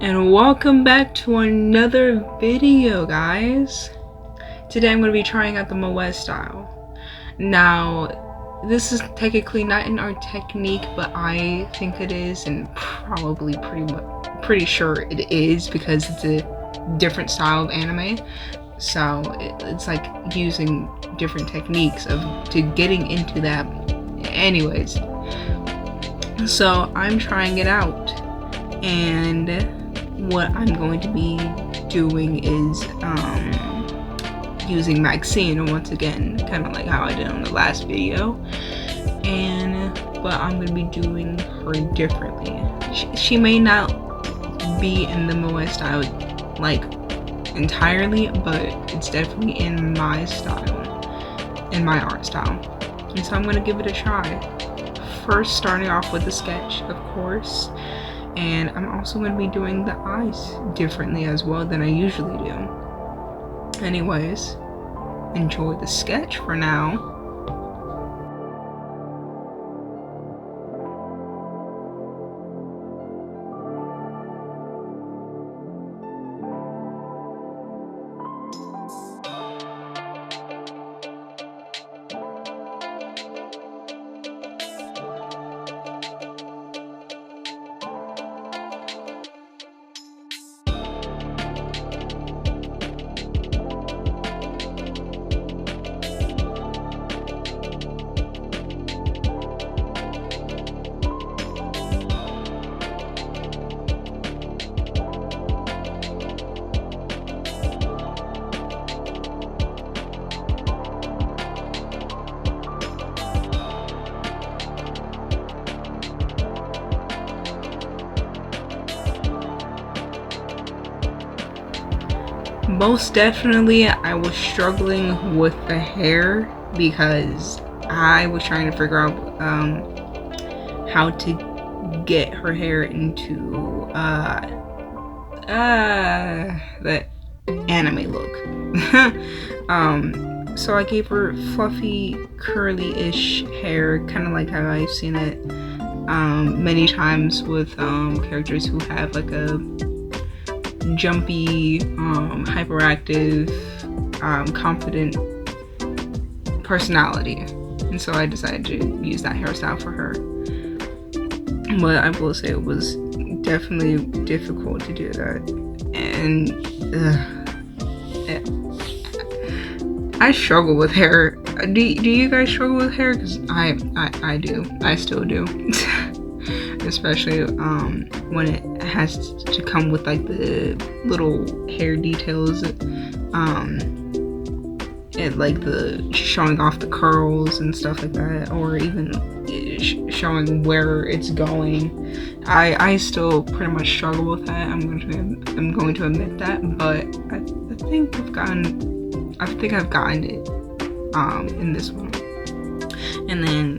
And welcome back to another video, guys. Today I'm going to be trying out the Moe style. Now, this is technically not in our technique, but I think it is, and probably pretty sure it is, because it's a different style of anime. So it's like using different techniques to getting into that. Anyways, so I'm trying it out, and what I'm going to be doing is using Maxine once again, kind of like how I did on the last video, but I'm going to be doing her differently. She may not be in the Moe style like entirely, but it's definitely in my style, in my art style, and so I'm going to give it a try. First, starting off with a sketch, of course. And I'm also going to be doing the eyes differently as well than I usually do. Anyways, enjoy the sketch for now. Most definitely, I was struggling with the hair because I was trying to figure out how to get her hair into that anime look. So I gave her fluffy, curly-ish hair, kind of like how I've seen it many times with characters who have like a jumpy, hyperactive, confident personality, and so I decided to use that hairstyle for her. But I will say it was definitely difficult to do that, and I struggle with hair. Do you guys struggle with hair? Because I do. I still do. Especially when it has to come with like the little hair details, and like the showing off the curls and stuff like that, or even showing where it's going. I still pretty much struggle with that. I'm going to admit that, but I think I've gotten it in this one. And then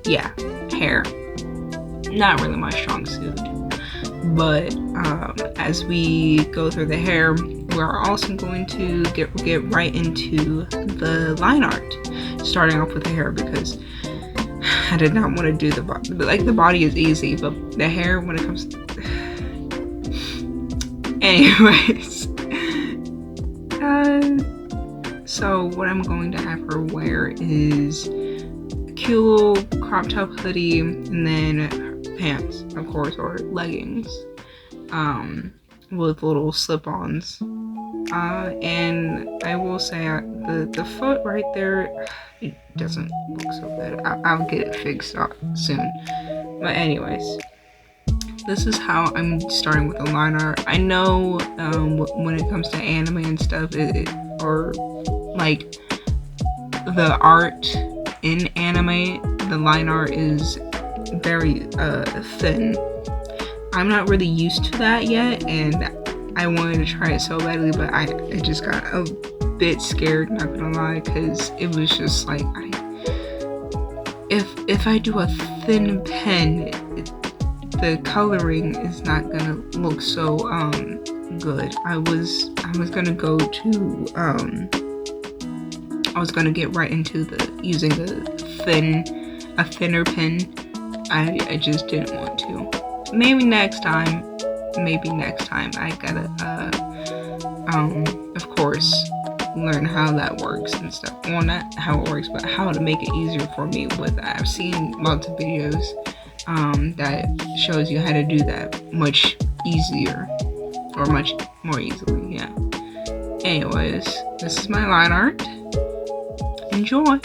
yeah, hair, not really my strong suit, but as we go through the hair, we're also going to get right into the line art, starting off with the hair, because I did not want to do the body. Like, the body is easy, but the hair, when it comes to anyways, so what I'm going to have her wear is a cute little crop top hoodie, and then pants, of course, or leggings, with little slip-ons. And I will say the foot right there, it doesn't look so good. I'll get it fixed up soon. But anyways, this is how I'm starting with the line art. I know when it comes to anime and stuff, or like the art in anime, the line art is very thin. I'm not really used to that yet, and I wanted to try it so badly, but I just got a bit scared, not gonna lie, because it was just like, if I do a thin pen, the coloring is not gonna look so good. I was gonna go to I was gonna get right into using the thin a thinner pen. I just didn't want to. Maybe next time I gotta of course learn how that works and stuff. Well, not how it works, but how to make it easier for me with that. I've seen lots of videos that shows you how to do that much easier, or much more easily, yeah. Anyways, this is my line art. Enjoy!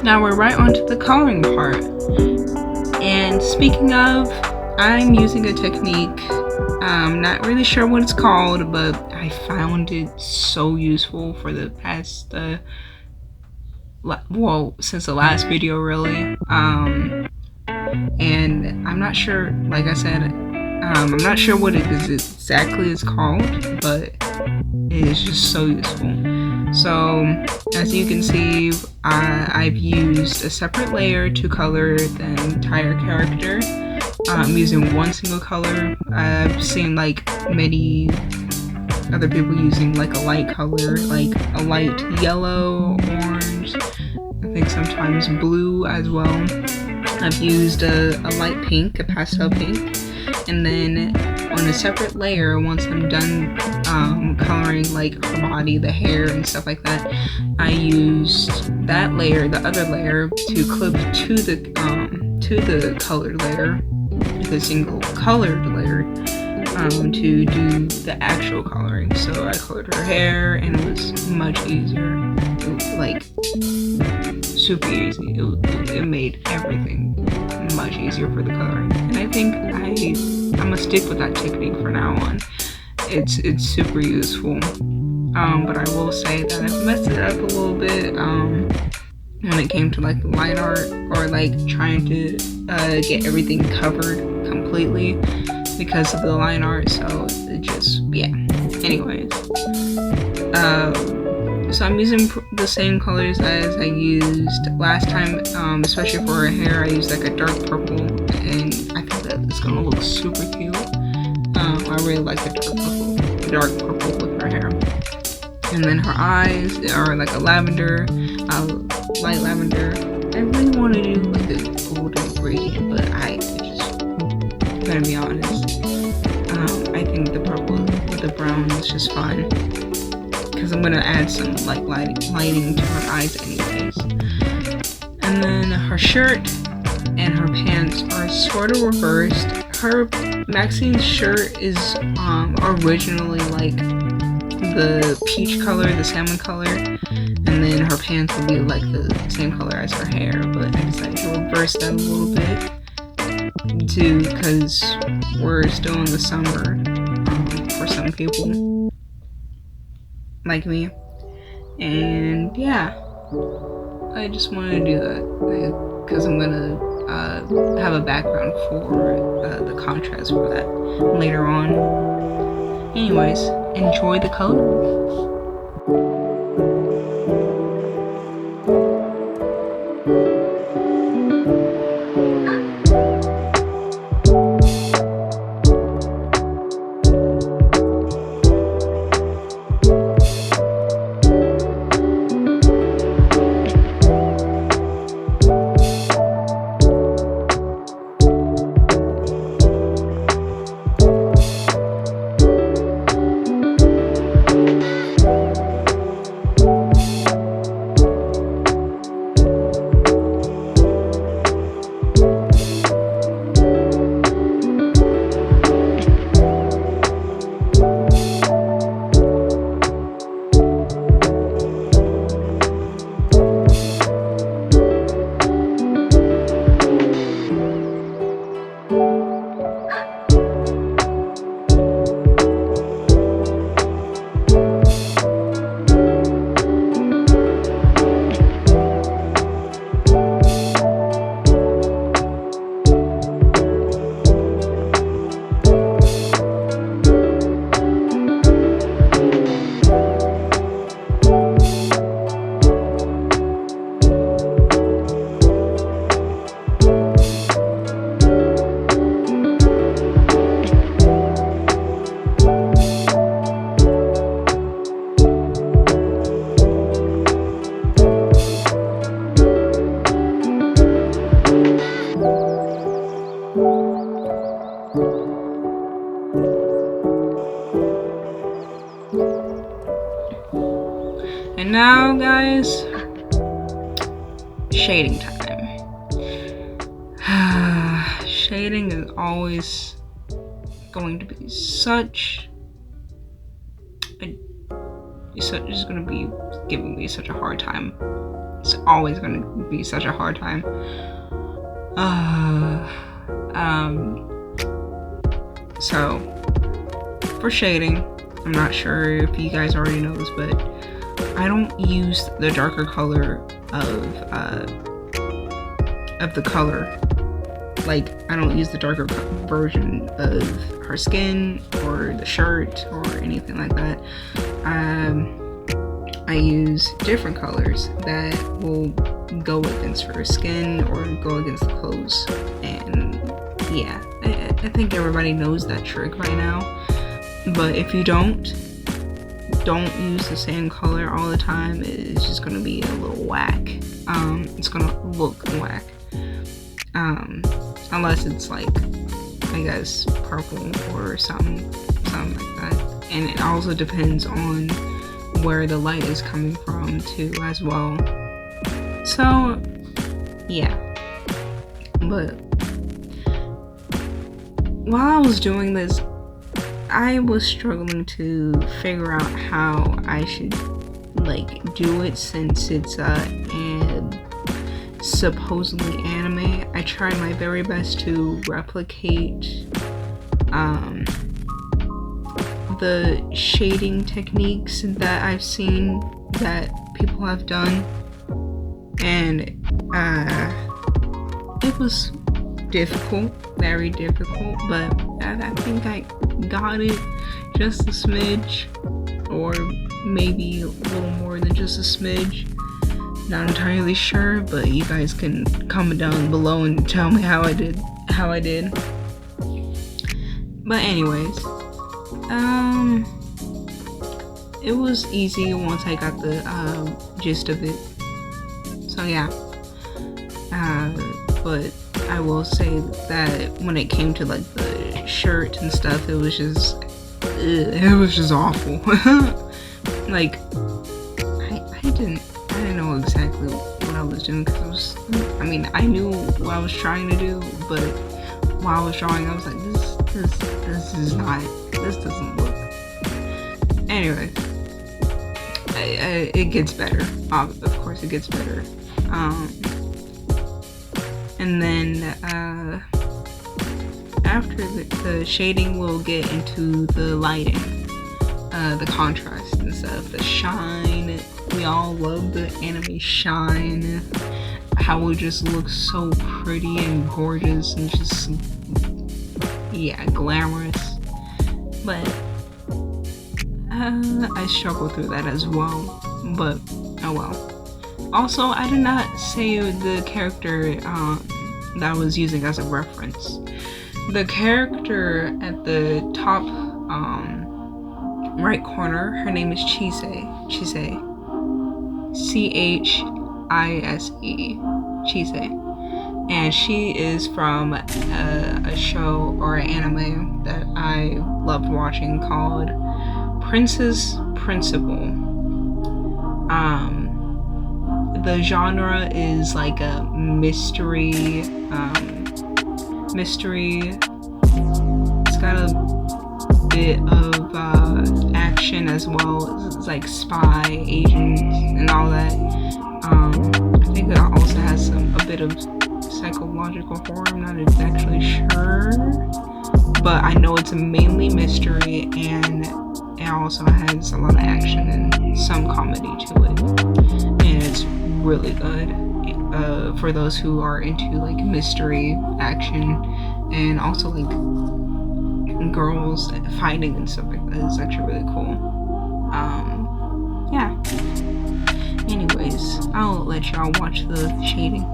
Now we're right onto the coloring part. And speaking of, I'm using a technique, I'm not really sure what it's called, but I found it so useful for the past, since the last video really. And I'm not sure, like I said, I'm not sure what it is exactly is called, but it is just so useful. So as you can see, I've used a separate layer to color the entire character. I'm using one single color. I've seen like many other people using like a light color, like a light yellow, orange, I think sometimes blue as well. I've used a light pink, a pastel pink, and then on a separate layer, once I'm done coloring like her body, the hair and stuff like that, I used that layer, the other layer, to clip to the colored layer, the single colored layer, to do the actual coloring. So I colored her hair, and it was much easier. Like super easy. It made everything much easier for the coloring, and I think I'm gonna stick with that technique for now on. It's super useful. But I will say that I've messed it up a little bit when it came to like the line art, or like trying to get everything covered completely because of the line art. So it just, yeah. Anyways, so I'm using the same colors as I used last time, especially for her hair. I used like a dark purple, and I think that it's gonna look super cute. I really like the dark purple with her hair. And then her eyes are like a lavender, light lavender. I really want to do like a golden gradient, but I just gotta be honest. I think the purple with the brown is just fine, because I'm gonna add some like lighting to her eyes anyways. And then her shirt and her pants are sort of reversed. Maxine's shirt is originally like the peach color, the salmon color, and and then her pants will be like the same color as her hair, but I decided to reverse that a little bit too, because we're still in the summer for some people like me, and yeah, I just wanted to do that because I'm gonna have a background for the contrast for that later on. Anyways, enjoy the color. And now, guys, shading time. Shading is always going to be such it's going to be giving me such a hard time. It's always going to be such a hard time. So for shading, I'm not sure if you guys already know this, but I don't use the darker color of the color. Like, I don't use the darker version of her skin or the shirt or anything like that. I use different colors that will go against her skin or go against the clothes. And yeah, I think everybody knows that trick by now. But if you don't use the same color all the time, it's just gonna be a little whack. It's gonna look whack. Unless it's like, I guess, purple or something like that. And it also depends on where the light is coming from too as well. So yeah, but while I was doing this, I was struggling to figure out how I should like do it, since it's supposedly anime. I tried my very best to replicate the shading techniques that I've seen that people have done, and it was difficult, very difficult, but I think I got it just a smidge, or maybe a little more than just a smidge. Not entirely sure, but you guys can comment down below and tell me how I did. But anyways, it was easy once I got the gist of it. So yeah, but I will say that when it came to like the shirt and stuff, it was just awful. Like, I didn't know exactly what I was doing, because I knew what I was trying to do, but while I was drawing, I was like, this doesn't look. Anyway, it gets better. Of course, it gets better. And then after the shading, we'll get into the lighting, the contrast and stuff, the shine. We all love the anime shine. How it just looks so pretty and gorgeous and just, yeah, glamorous. But I struggle through that as well. But oh well. Also, I did not say the character that I was using as a reference. The character at the top right corner, her name is Chise. Chise. Chise. Chise. And she is from a show or an anime that I loved watching called Princess Principal. The genre is like a mystery. It's got a bit of action as well. It's like spy agents and all that. I think it also has a bit of psychological horror. I'm not exactly sure, but I know it's mainly mystery, and it also has a lot of action and some comedy to it, and it's really good for those who are into like mystery, action, and also like girls fighting and stuff like that. It's actually really cool. Yeah. Anyways, I'll let y'all watch the shading.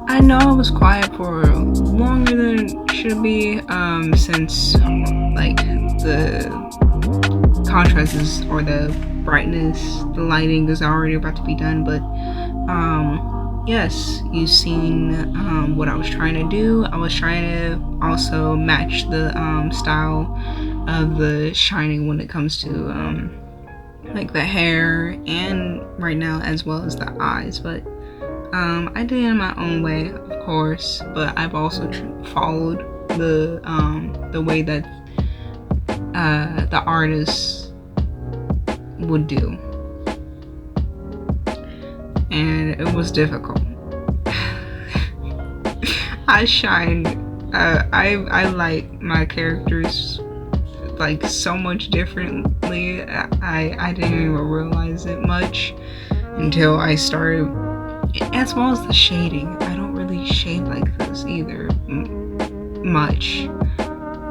I know I was quiet for longer than it should be, since like the contrast is, or the brightness, the lighting is already about to be done. But yes, you've seen what I was trying to do. I was trying to also match the style of the shining when it comes to like the hair, and right now as well as the eyes. But I did it in my own way, of course, but I've also followed the way that the artist would do, and it was difficult. I shined. I like my characters like so much differently. I didn't even realize it much until I started. As well as the shading, I don't really shade like this either much.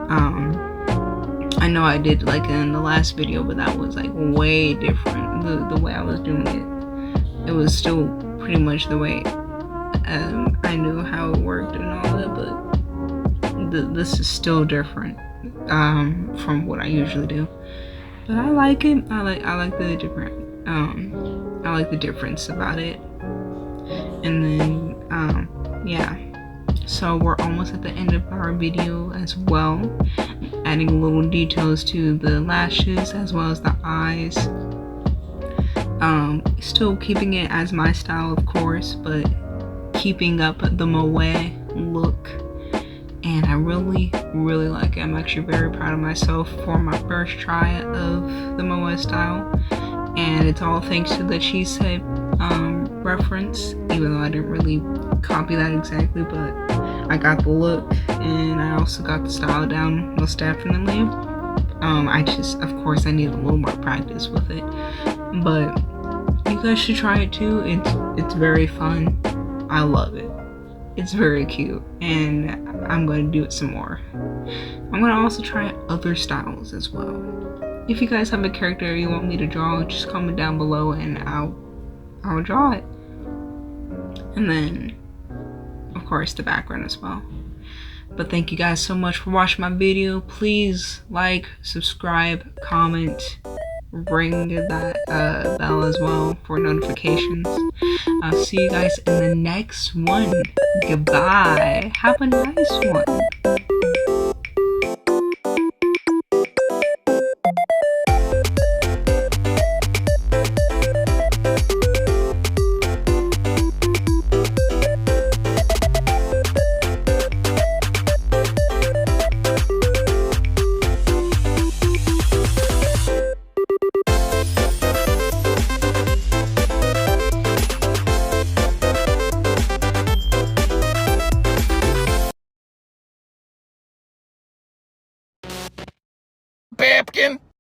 I know I did like in the last video, but that was like way different. The way I was doing it, it was still pretty much the way I knew how it worked and all that, but this is still different from what I usually do. but I like it. I like the different I like the difference about it. And then yeah, so we're almost at the end of our video as well, adding little details to the lashes as well as the eyes. Still keeping it as my style, of course, but keeping up the moe look, and I really like it. I'm actually very proud of myself for my first try of the moe style, and it's all thanks to the cheese head reference, even though I didn't really copy that exactly, but I got the look and I also got the style down most definitely. I just, of course, I need a little more practice with it, but you guys should try it too. It's very fun. I love it. It's very cute, and I'm going to do it some more. I'm going to also try other styles as well. If you guys have a character you want me to draw, just comment down below and I'll draw it. And then, of course, the background as well. But thank you guys so much for watching my video. Please like, subscribe, comment, ring that bell as well for notifications. I'll see you guys in the next one. Goodbye. Have a nice one. Babkin!